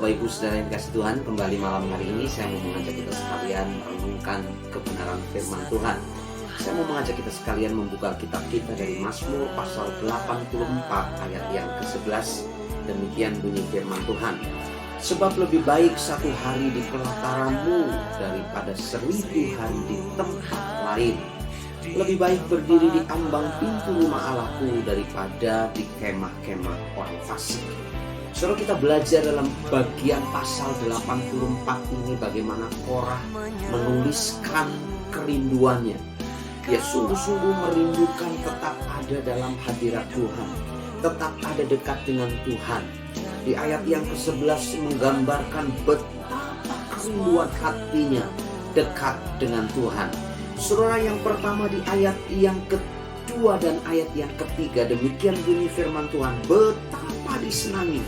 Bapak Ibu Saudara yang dikasih Tuhan, kembali malam hari ini saya mau mengajak kita sekalian merenungkan kebenaran firman Tuhan. Saya mau mengajak kita sekalian membuka kitab kita dari Mazmur pasal 84 ayat yang ke-11. Demikian bunyi firman Tuhan. Sebab lebih baik satu hari di pelataranmu daripada 1000 hari di tempat lain. Lebih baik berdiri di ambang pintu rumah Allahku daripada di kemah-kemah orang fasik. Saudara, kita belajar dalam bagian pasal 84 ini bagaimana Korah menuliskan kerinduannya. Dia sungguh-sungguh merindukan tetap ada dalam hadirat Tuhan, tetap ada dekat dengan Tuhan. Di ayat yang ke-11 menggambarkan betapa kerinduan hatinya dekat dengan Tuhan. Saudara, yang pertama di ayat yang kedua dan ayat yang ketiga, demikian bunyi firman Tuhan. Betapa disenangi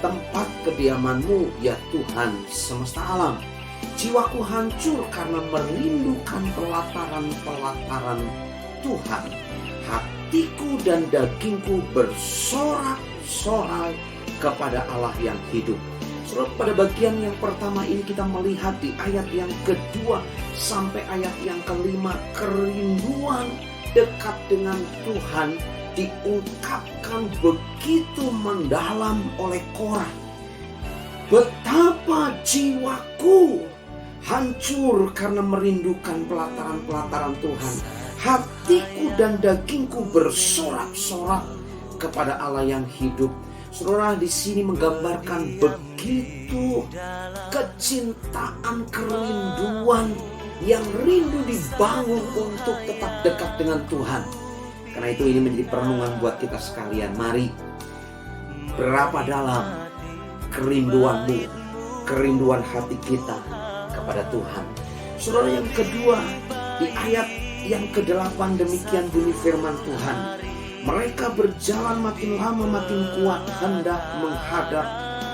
tempat kediamanmu, ya Tuhan semesta alam. Jiwaku hancur karena merindukan pelataran-pelataran Tuhan. Hatiku dan dagingku bersorak-sorai kepada Allah yang hidup. Saudara, pada bagian yang pertama ini kita melihat di ayat yang kedua sampai ayat yang kelima, kerinduan dekat dengan Tuhan diungkapkan begitu mendalam oleh Korah. Betapa jiwaku hancur karena merindukan pelataran-pelataran Tuhan. Hatiku dan dagingku bersorak-sorak kepada Allah yang hidup. Saudara, di sini menggambarkan begitu kecintaan, kerinduan yang rindu dibangun untuk tetap dekat dengan Tuhan. Karena itu ini menjadi perenungan buat kita sekalian. Mari, berapa dalam kerinduanmu, kerinduan hati kita kepada Tuhan. Saudara, yang kedua di ayat yang ke-8 demikian bunyi firman Tuhan. Mereka berjalan makin lama makin kuat hendak menghadap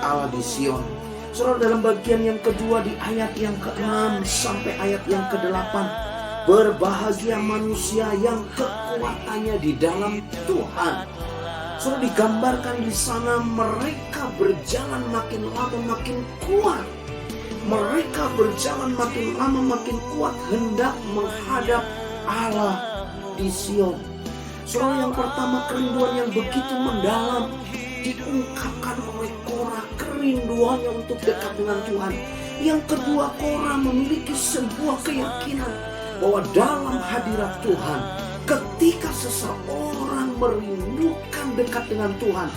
Allah di Sion. Saudara, dalam bagian yang kedua di ayat yang ke-6 sampai ayat yang ke-8, berbahagia manusia yang kekuatannya di dalam Tuhan. Saudara, digambarkan di sana mereka berjalan makin lama makin kuat. Mereka berjalan makin lama makin kuat hendak menghadap Allah di Sion. Saudara, yang pertama kerinduan yang begitu mendalam diungkapkan oleh Korah, kerinduannya untuk dekat dengan Tuhan. Yang kedua, Korah memiliki sebuah keyakinan bahwa dalam hadirat Tuhan, ketika seseorang merindukan dekat dengan Tuhan,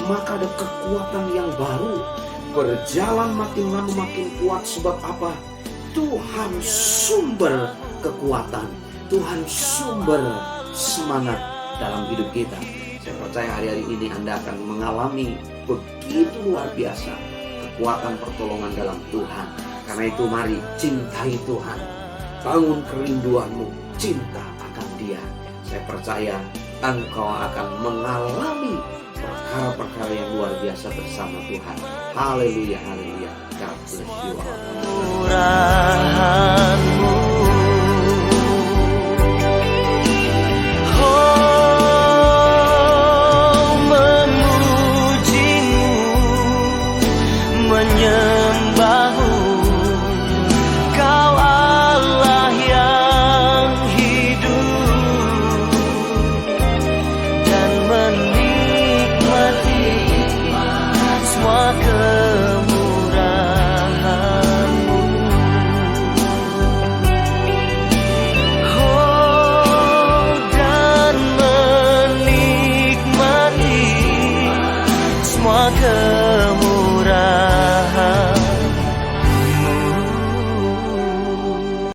maka ada kekuatan yang baru. Berjalan makin lama makin kuat. Sebab apa? Tuhan sumber kekuatan, Tuhan sumber semangat dalam hidup kita. Saya percaya hari-hari ini Anda akan mengalami begitu luar biasa kekuatan pertolongan dalam Tuhan. Karena itu mari cintai Tuhan, bangun kerinduanmu, cinta akan Dia. Saya percaya engkau akan mengalami perkara-perkara yang luar biasa bersama Tuhan. Haleluya, haleluya. God bless you all.